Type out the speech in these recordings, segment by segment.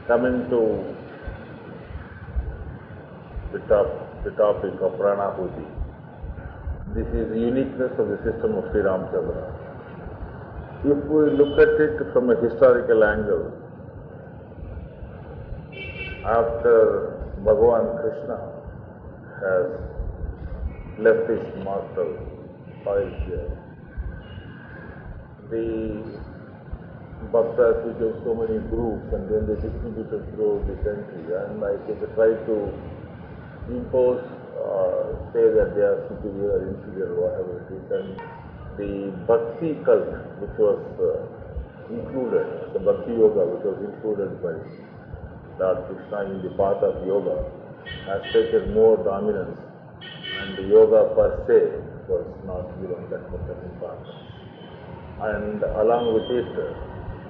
Coming to the topic of Pranahuti, this is the uniqueness of the system of SriRamchandra. If we look at it from a historical angle, after Bhagawan Krishna has left his master coil here, the bhakthas became so many groups and then they distributed throughout the country, and they tried to impose, say that they are superior, inferior, whatever it is, and the bhakti cult, which was included, the bhakti yoga, which was included by Lord Krishna in the path of yoga, has taken more dominance, and the yoga per se was not given that much of importance. And along with it,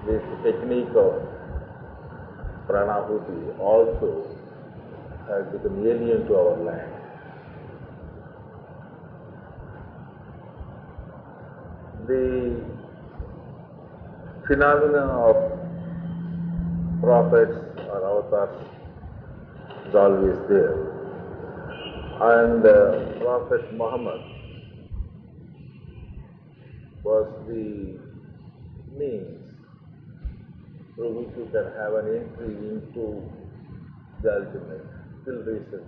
this technique of Pranahuti also has become alien to our land. The phenomena of prophets or avatars is always there. And Prophet Muhammad was the means through which you can have an entry into the ultimate, till recently.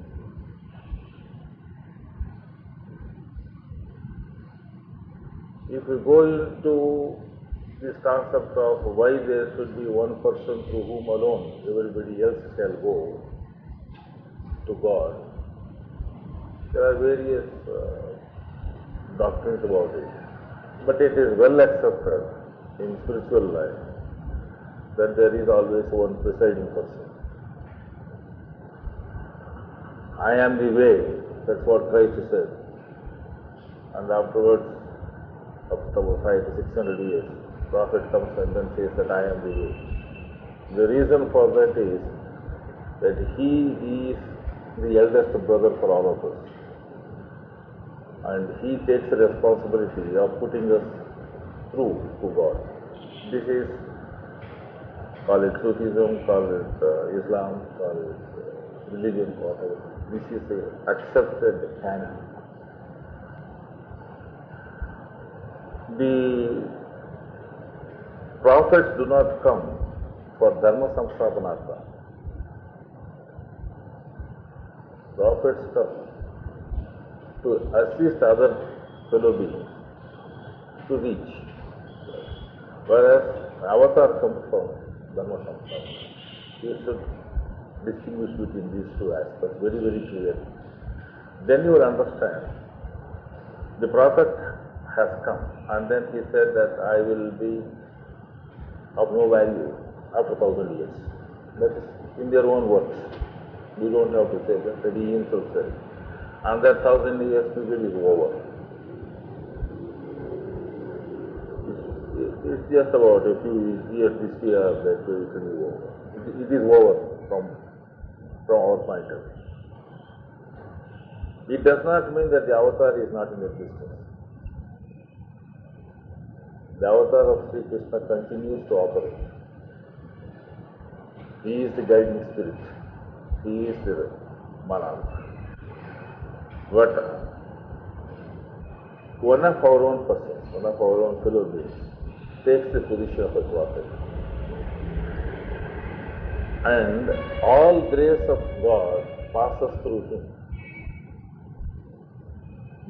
If we go into this concept of why there should be one person through whom alone everybody else shall go to God, there are various doctrines about it. But it is well accepted in spiritual life that there is always one presiding person. I am the way, that's what Christ said. And afterwards, after 500 to 600 years, Prophet comes and then says that I am the way. The reason for that is that he is the eldest brother for all of us. And he takes the responsibility of putting us through to God. This is, call it Sufism, call it Islam, call it religion, whatever. This is the accepted canon. The prophets do not come for dharma samsthapanartha. Prophets come to assist other fellow beings to reach, whereas avatar comes from dharma samsthapanartha. You should distinguish between these two aspects very, very clearly. Then you will understand. The prophet has come, and then he said that I will be of no value after 1,000 years. That is in their own words. We don't have to say that he himself said. And that 1,000 years period is over. It's just about a few years this year that it will be over. It is over from our point of view. It does not mean that the avatar is not in existence. The avatar of Sri Krishna continues to operate. He is the guiding spirit. He is the monarch. But one of our own persons, one of our own fellow beings, takes the position of a prophet. And all grace of God passes through him.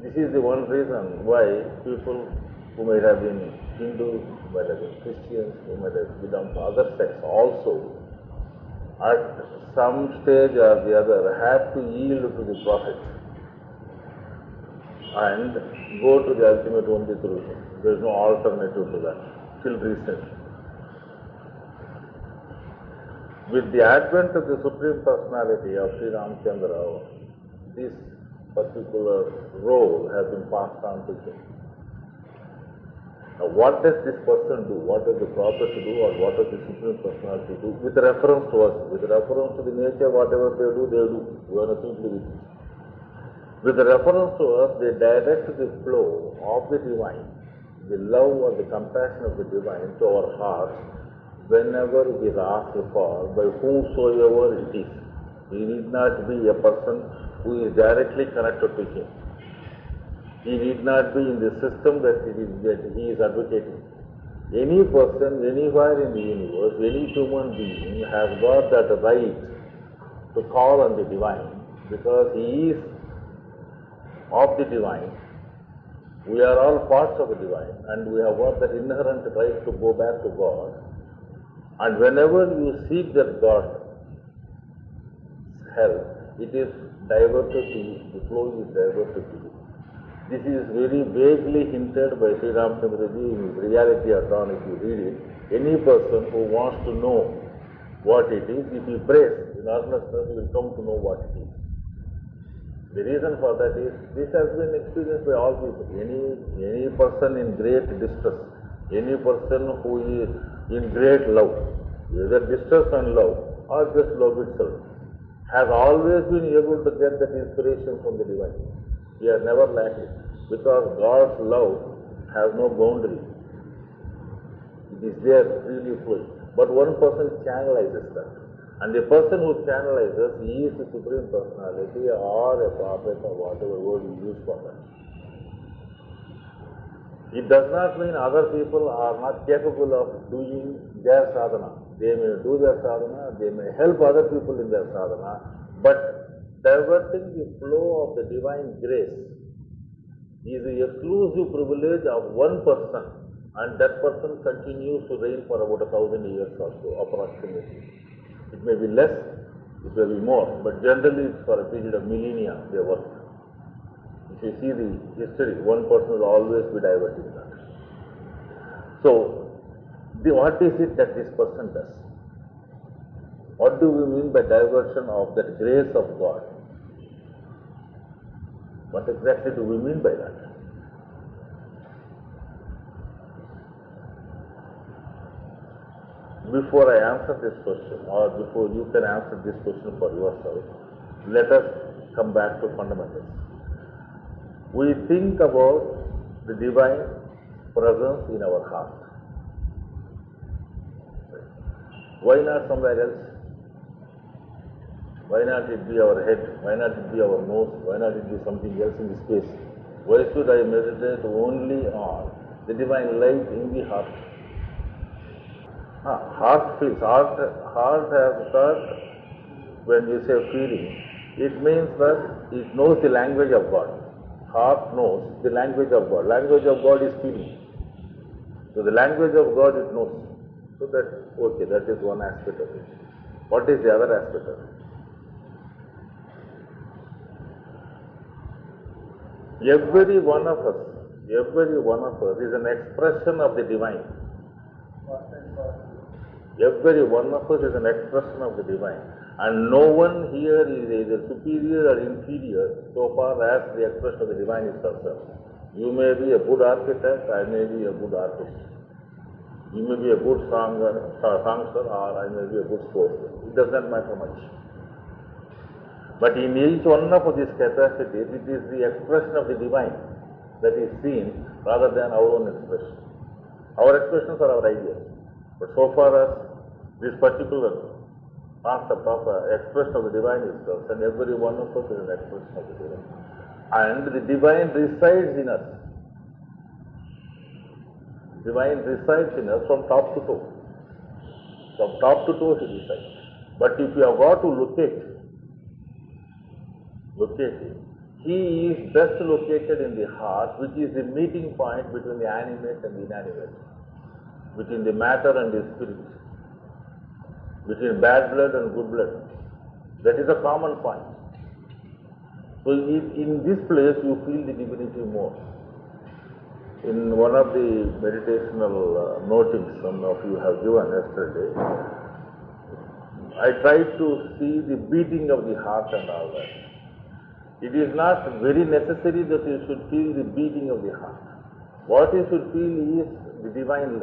This is the one reason why people who might have been Hindus, who might have been Christians, who might have belonged to other sects also, at some stage or the other have to yield to the prophet and go to the ultimate only through him. There is no alternative to that, till recently. With the advent of the Supreme Personality of SriRamchandra, this particular role has been passed on to him. Now, what does this person do? What does the prophet do, or what does the Supreme Personality do? With reference to us, with reference to the nature, whatever they do, they do. We are nothing to do with it. With reference to us, they direct the flow of the divine, the love or the compassion of the divine to our hearts whenever it is asked for by whomsoever it is. He need not be a person who is directly connected to him. He need not be in the system that he is advocating. Any person, anywhere in the universe, any human being has got that right to call on the divine because he is of the divine. We are all parts of the divine and we have got that inherent right to go back to God. And whenever you seek that God's help, it is diverted to you, the flow is diverted to you. This is very vaguely hinted by SriRamchandra in his Reality at Dawn. If you read it, any person who wants to know what it is, if he prays in earnestness, he will come to know what it is. The reason for that is, this has been experienced by all people. Any person in great distress, any person who is in great love, whether distress and love or just love itself, has always been able to get that inspiration from the divine. He has never lacked it, because God's love has no boundary. It is there freely flowing. But one person channelizes that. And the person who channelizes, he is the Supreme Personality or a prophet or whatever word you use for that. It does not mean other people are not capable of doing their sadhana. They may do their sadhana, they may help other people in their sadhana, but diverting the flow of the divine grace is the exclusive privilege of one person, and that person continues to reign for about 1,000 years or so, approximately. It may be less, it may be more, but generally it's for a period of millennia they work. If you see the history, one person will always be diverting that. So, what is it that this person does? What do we mean by diversion of that grace of God? What exactly do we mean by that? Before I answer this question, or before you can answer this question for yourself, let us come back to fundamentals. We think about the divine presence in our heart. Why not somewhere else? Why not it be our head? Why not it be our nose? Why not it be something else in the space? Why should I meditate only on the divine light in the heart? Heart feels. Heart has thought, when you say feeling, it means that it knows the language of God. Heart knows the language of God. Language of God is feeling. So the language of God it knows. So that, okay, that is one aspect of it. What is the other aspect of it? Every one of us is an expression of the divine. Every one of us is an expression of the divine. And no one here is either superior or inferior so far as the expression of the divine is concerned. You may be a good architect, I may be a good artist. You may be a good songster, or I may be a good sportsman. It does not matter much. But in each one of these capacities, it is the expression of the divine that is seen rather than our own expression. Our expressions are our ideas. But so far as this particular concept of expression of the divine is concerned, every one of us is an expression of the divine. And the divine resides in us. Divine resides in us from top to toe. From top to toe he resides. But if you have got to locate him, he is best located in the heart, which is the meeting point between the animate and the inanimate, between the matter and the spirit, between bad blood and good blood. That is a common point. So in this place you feel the divinity more. In one of the meditational notings some of you have given yesterday, I tried to see the beating of the heart and all that. It is not very necessary that you should feel the beating of the heart. What you should feel is the divine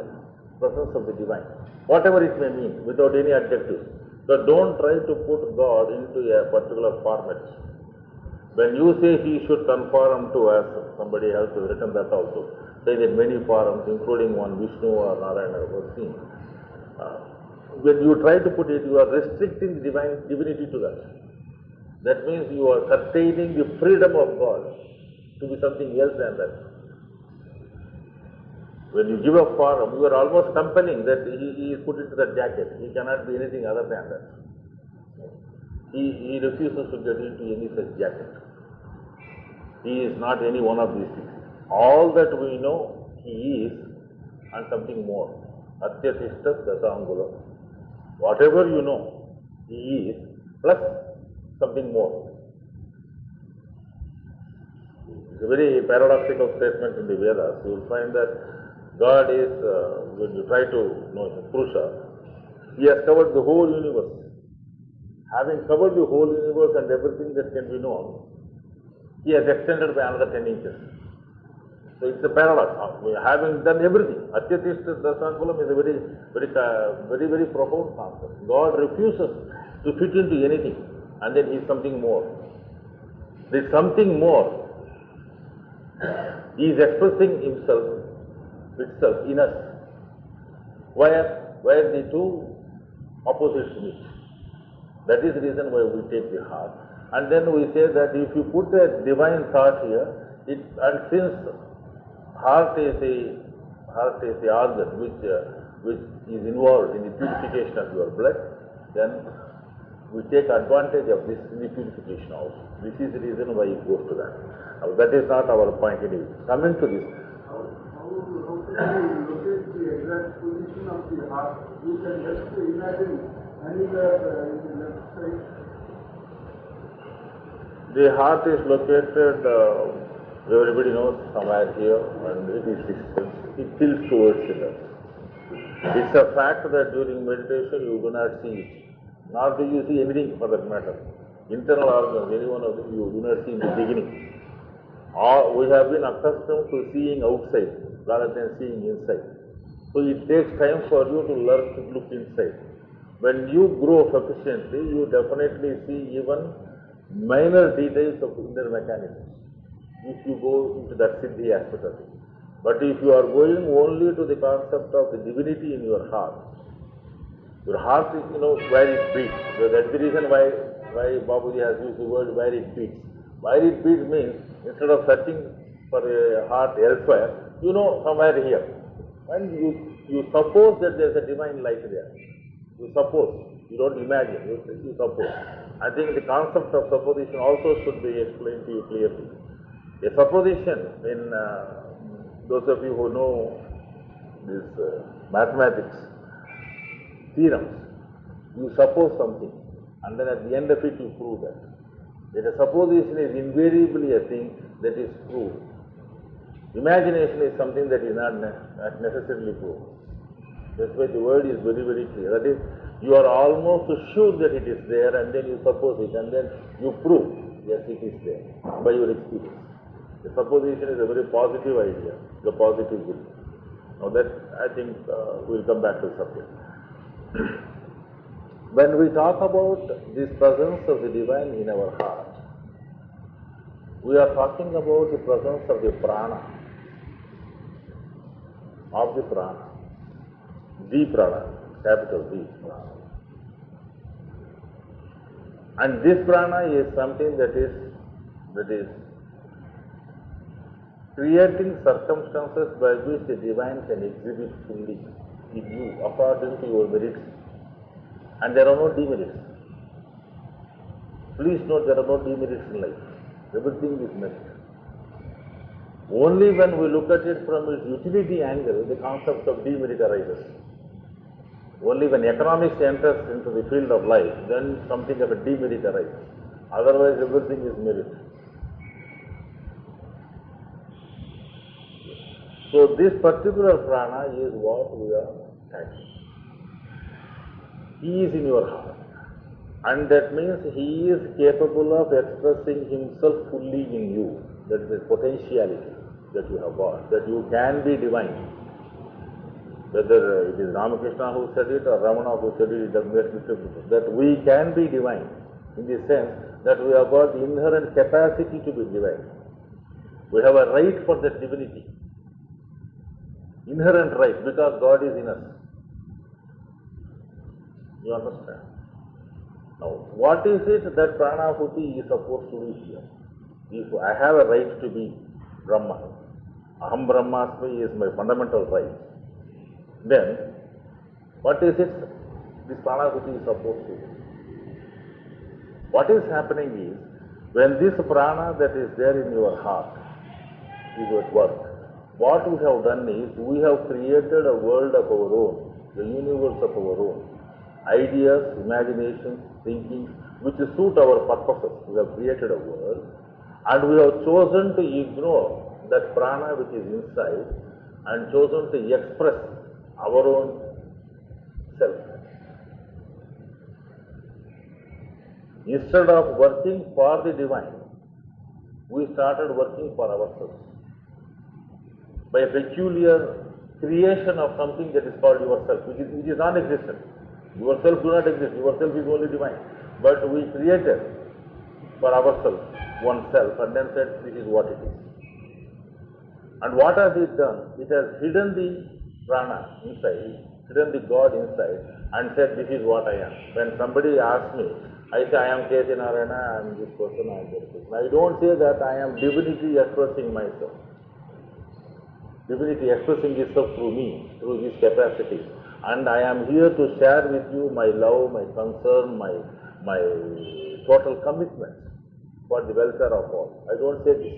presence of the divine, whatever it may mean, without any adjectives. So don't try to put God into a particular format. When you say he should conform to us, somebody else has written that also, say that many forms, including one Vishnu or Narayana, were seen. when you try to put it, you are restricting divinity to that. That means you are curtailing the freedom of God to be something else than that. When you give a form, you are almost compelling that he is put into that jacket. He cannot be anything other than that. He refuses to get into any such jacket. He is not any one of these things. All that we know, he is, and something more. Atyatishta dasangulam. Whatever you know, he is, plus something more. It's a very paradoxical statement in the Vedas. You will find that God is, when you try to know him, Purusha, he has covered the whole universe. Having covered the whole universe and everything that can be known, he has extended by another 10 inches. So it's a paradox. Having done everything, Atyatishta Dasankulam is a very profound concept. God refuses to fit into anything, and then he is something more. This something more, he is expressing himself itself in us, where the two opposites meet. That is the reason why we take the heart. And then we say that if you put a divine thought here, and since heart is the organ which is involved in the purification of your blood, then we take advantage of this in the purification also. This is the reason why it goes to that. Now, that is not our point anyway. Coming to this. How can you locate the exact position of the heart? You can just imagine anywhere in the left side. The heart is located, everybody knows, somewhere here, and it is distance. It tilts towards it. It's a fact that during meditation you do not see it, nor do you see anything for that matter. Internal organs, any one of them you do not see in the beginning. We have been accustomed to seeing outside rather than seeing inside. So it takes time for you to learn to look inside. When you grow sufficiently, you definitely see even minor details of inner mechanisms, if you go into that siddhi aspect of it. But if you are going only to the concept of the divinity in your heart is, where it beats. That's the reason why Babuji has used the word where it beats. Where it beats means, instead of searching for a heart elsewhere, somewhere here. And you suppose that there is a divine life there. You suppose. You don't imagine. You suppose. I think the concept of supposition also should be explained to you clearly. A supposition, in those of you who know this mathematics, theorems, you suppose something, and then at the end of it you prove that. That a supposition is invariably a thing that is proved. Imagination is something that is not necessarily proved. That's why the word is very, very clear. That is, you are almost sure that it is there, and then you suppose it, and then you prove, yes, it is there, by your experience. The supposition is a very positive idea, the positive belief. Now that, I think, we'll come back to the subject. When we talk about this presence of the divine in our heart, we are talking about the presence of the prana, the prana, capital D. And this prana is something that is creating circumstances by which the divine can exhibit fully in you according to your merits. And there are no demerits. Please note, there are no demerits in life. Everything is merit. Only when we look at it from its utility angle, the concept of demerit arises. Only when economics enters into the field of life, then something of a demerit arises. Otherwise, everything is merit. So this particular prana is what we are tackling. He is in your heart, and that means he is capable of expressing himself fully in you. That is the potentiality that you have got, that you can be divine. Whether it is Ramakrishna who said it or Ramana who said it doesn't make a difference. That we can be divine in the sense that we have got the inherent capacity to be divine. We have a right for that divinity. Inherent right, because God is in us. You understand? Now, what is it that Pranahuti is supposed to do here? If I have a right to be Brahman, Aham Brahmasmi is my fundamental right, then what is it this Pranahuti is supposed to do? What is happening is, when this prana that is there in your heart is at work, what we have done is, we have created a world of our own, the universe of our own, ideas, imaginations, thinking, which suit our purposes. We have created a world, and we have chosen to ignore that prana which is inside, and chosen to express our own self. Instead of working for the divine, we started working for ourselves by a peculiar creation of something that is called yourself, which is non-existent. Yourself do not exist, yourself is only divine. But we created for ourselves, oneself, and then said, this is what it is. And what has it done? It has hidden the prana inside, hidden the God inside, and said, this is what I am. When somebody asks me, I say, I am K.C.Narayana, I am this person, I am that person. I don't say that I am divinity expressing myself. Divinity expressing itself through me, through this capacity. And I am here to share with you my love, my concern, my total commitment for the welfare of all. I don't say this.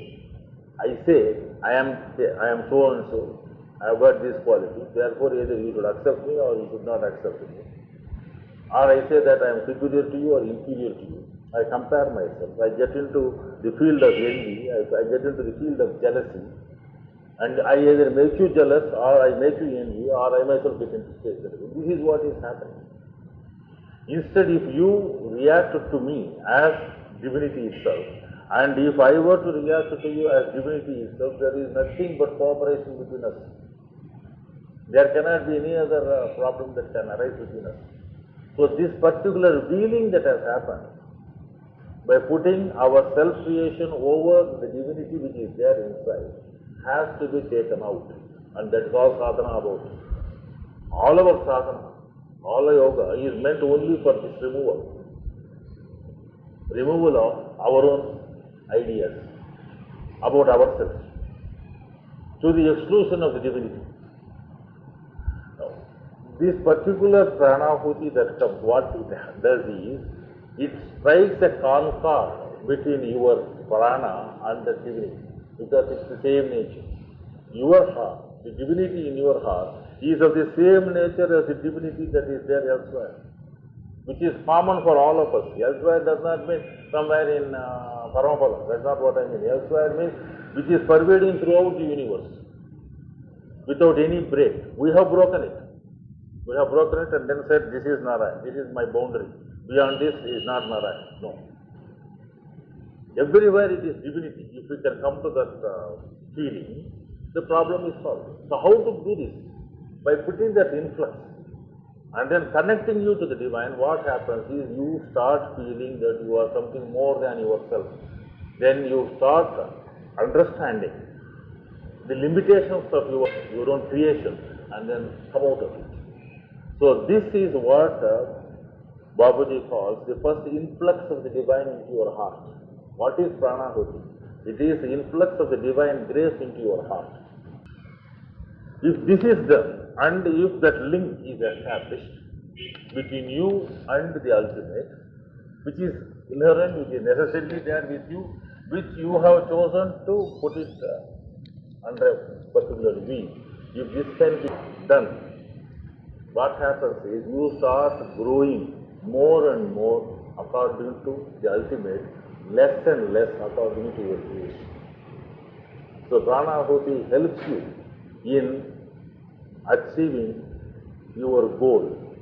I say, I am so and so, I have got this quality, therefore either you should accept me or you should not accept me. Or I say that I am superior to you or inferior to you. I compare myself. I get into the field of envy, I get into the field of jealousy, and I either make you jealous or I make you envy or I myself get into state. This is what is happening. Instead, if you react to me as divinity itself, and if I were to react to you as divinity itself, there is nothing but cooperation between us. There cannot be any other problem that can arise between us. So this particular wheeling that has happened, by putting our self-creation over the divinity which is there inside, has to be taken out. And that is all sadhana about it. All our sadhana, all our yoga is meant only for this removal. Removal of our own ideas about ourselves, to the exclusion of the divinity. Now, this particular pranahuti that comes, what it does is, it strikes a concord between your prana and the divinity, because it's the same nature. Your heart, the divinity in your heart, is of the same nature as the divinity that is there elsewhere, which is common for all of us. Elsewhere does not mean somewhere in Paramapada. That's not what I mean. Elsewhere means which is pervading throughout the universe without any break. We have broken it. We have broken it and then said, this is Narayana, this is my boundary. Beyond this is not Narayana. No. Everywhere it is divinity. If we can come to that feeling, the problem is solved. So how to do this? By putting that influx and then connecting you to the divine, what happens is you start feeling that you are something more than yourself. Then you start understanding the limitations of your own creation and then come out of it. So this is what Babuji calls the first influx of the divine into your heart. What is Pranahuti? It is the influx of the divine grace into your heart. If this is done, and if that link is established between you and the ultimate, which is inherent, which is necessarily there with you, which you have chosen to put it under a particular wheel, if this can be done, what happens is you start growing more and more according to the ultimate, less and less according to your creation. So Pranahuti helps you in achieving your goal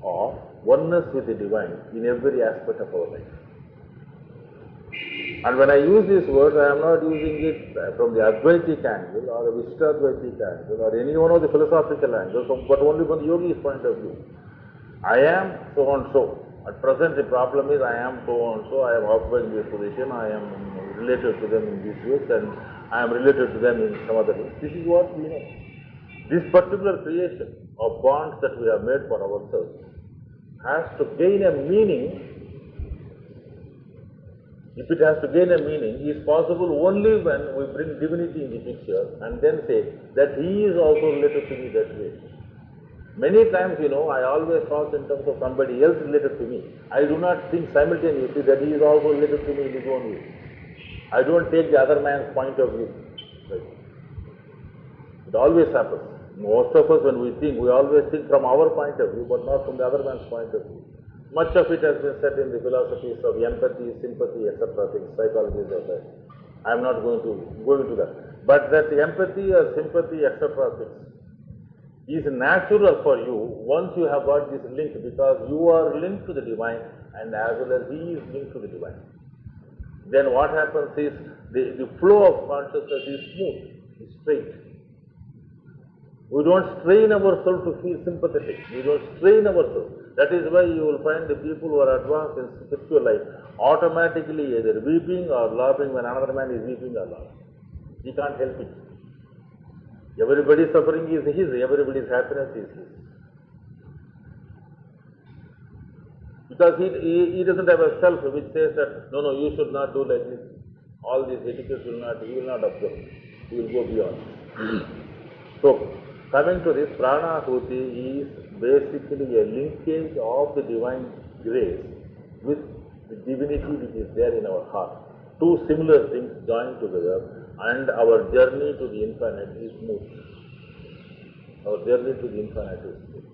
of oneness with the divine in every aspect of our life. And when I use this word, I am not using it from the Advaitic angle or the Vishtadvaitic angle or any one of the philosophical angles, but only from the yogi's point of view. I am so and so. At present the problem is I am so and so, I am occupying this position, I am related to them in this way and I am related to them in some other way. This is what we know. This particular creation of bonds that we have made for ourselves has to gain a meaning, if it has to gain a meaning, is possible only when we bring divinity in the picture and then say that he is also related to me that way. Many times, I always talk in terms of somebody else related to me. I do not think simultaneously that he is also related to me in his own way. I don't take the other man's point of view. Right. It always happens. Most of us, when we think, we always think from our point of view, but not from the other man's point of view. Much of it has been said in the philosophies of empathy, sympathy, etc. things, psychologies of that. I am not going to go into that. But that empathy or sympathy, etc. things is natural for you once you have got this link, because you are linked to the divine and as well as he is linked to the divine. Then what happens is the flow of consciousness is smooth, is straight. We don't strain ourselves to feel sympathetic. We don't strain ourselves. That is why you will find the people who are advanced in spiritual life automatically either weeping or laughing when another man is weeping or laughing. He can't help it. Everybody's suffering is his, everybody's happiness is his. Because he doesn't have a self which says that, no, you should not do like this. All these etiquettes he will not observe. He will go beyond. So, coming to this, Pranahuti is basically a linkage of the divine grace with the divinity which is there in our heart. Two similar things joined together, and our journey to the infinite is smooth. Our journey to the infinite is smooth.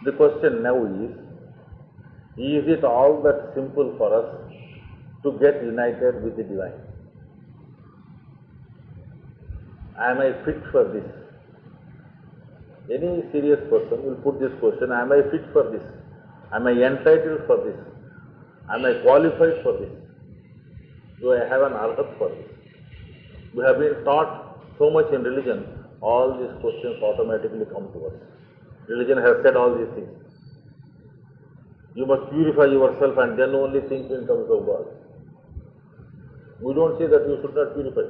The question now is it all that simple for us to get united with the divine? Am I fit for this? Any serious person will put this question, am I fit for this? Am I entitled for this? Am I qualified for this? Do I have an arhat for this? We have been taught so much in religion, all these questions automatically come to us. Religion has said all these things. You must purify yourself and then only think in terms of God. We don't say that you should not purify.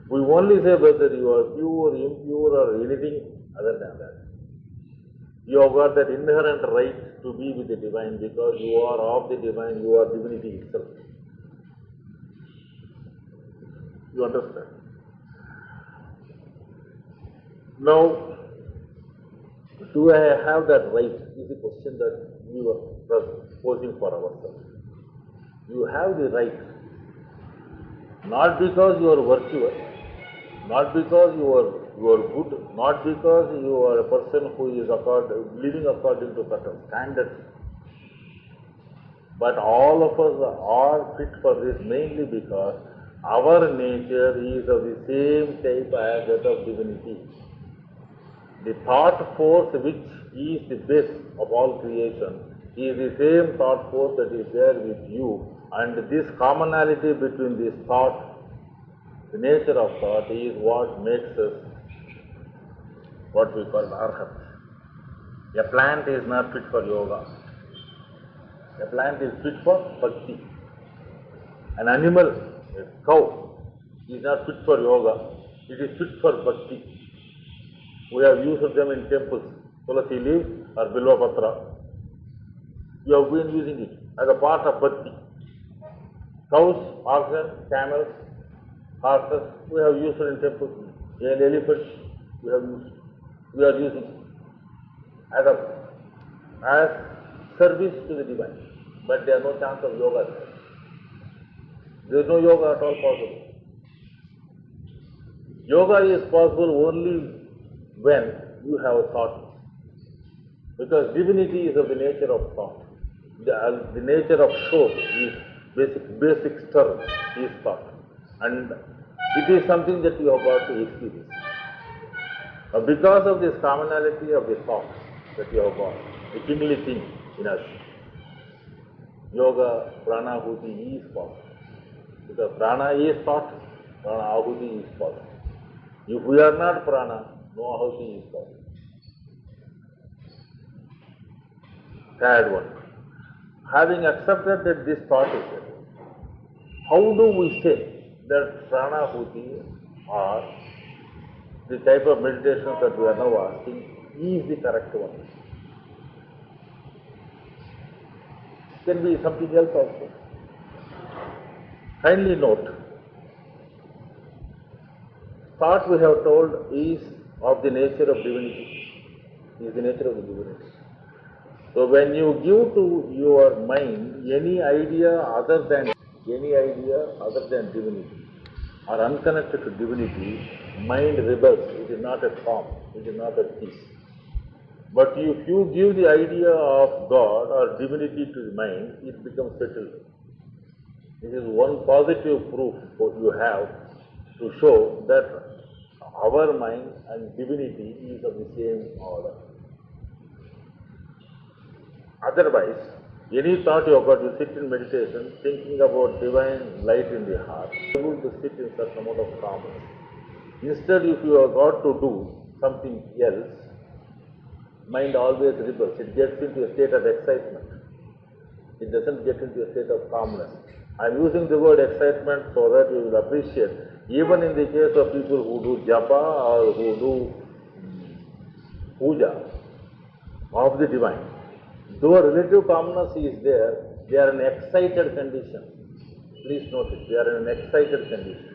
We only say whether you are pure, impure or anything other than that. You have got that inherent right to be with the divine because you are of the divine, you are divinity itself. You understand? Now, do I have that right is the question that we were posing for ourselves. You have the right, not because you are virtuous, not because you are good, not because you are a person who is living according to certain standards, but all of us are fit for this mainly because our nature is of the same type as that of divinity. The thought force which is the base of all creation is the same thought force that is there with you, and this commonality between this thought, the nature of thought, is what makes us what we call arhat. A plant is not fit for yoga. A plant is fit for bhakti. An animal, a cow, is not fit for yoga. It is fit for bhakti. We have used them in temples, tulasi leaves or bilva patra. We have been using it as a part of bhakti. Cows, oxen, camels, horses, we have used it in temples. And elephants, we are using it as service to the divine. But there is no chance of yoga there. There is no yoga at all possible. Yoga is possible only when you have thought. Because divinity is of the nature of thought. The nature of soul is basic term is thought. And it is something that you have got to experience. Because of this commonality of the thought that you have got, the tingly thing in us, yoga, pranahuti is possible. Because prana is thought, pranahuti is possible. If we are not prana, no ahuti is possible. Third one. Having accepted that this thought is there, how do we say that pranahuti or the type of meditations that we are now asking E is the correct one. Can be something else also. Kindly note, thought we have told is of the nature of divinity, is the nature of the divinity. So when you give to your mind any idea other than divinity or unconnected to divinity, mind rebels. It is not at calm, it is not at peace. But if you give the idea of God or divinity to the mind, it becomes settled. It is one positive proof what you have to show that our mind and divinity is of the same order. Otherwise, any thought you have got, you sit in meditation, thinking about divine light in the heart, able to sit in such amount of calmness. Instead, if you have got to do something else, mind always rebels. It gets into a state of excitement. It doesn't get into a state of calmness. I am using the word excitement so that you will appreciate, even in the case of people who do japa or who do puja of the divine, though relative calmness is there, they are in an excited condition. Please notice, they are in an excited condition.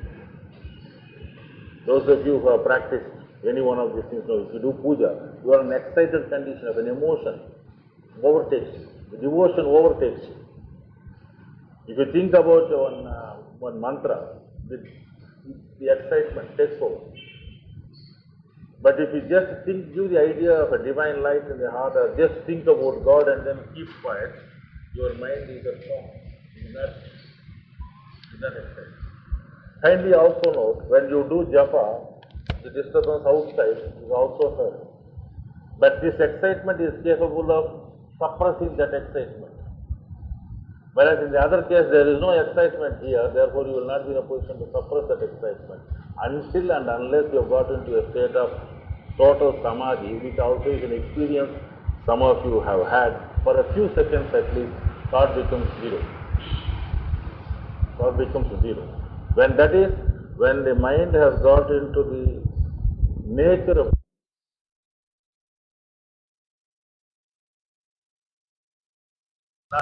Those of you who have practiced any one of these things know, if you do puja, you are in an excited condition of an emotion overtakes you. The devotion overtakes you. If you think about one mantra, the excitement takes over. But if you just give the idea of a divine light in the heart, or just think about God and then keep quiet, your mind is at home. Is not excited. Kindly also note, when you do japa, the disturbance outside is also heard. But this excitement is capable of suppressing that excitement. Whereas in the other case, there is no excitement here, therefore you will not be in a position to suppress that excitement until and unless you have got into a state of total samadhi, which also is an experience some of you have had. For a few seconds at least, thought becomes zero. Thought becomes zero. When the mind has got into the nature of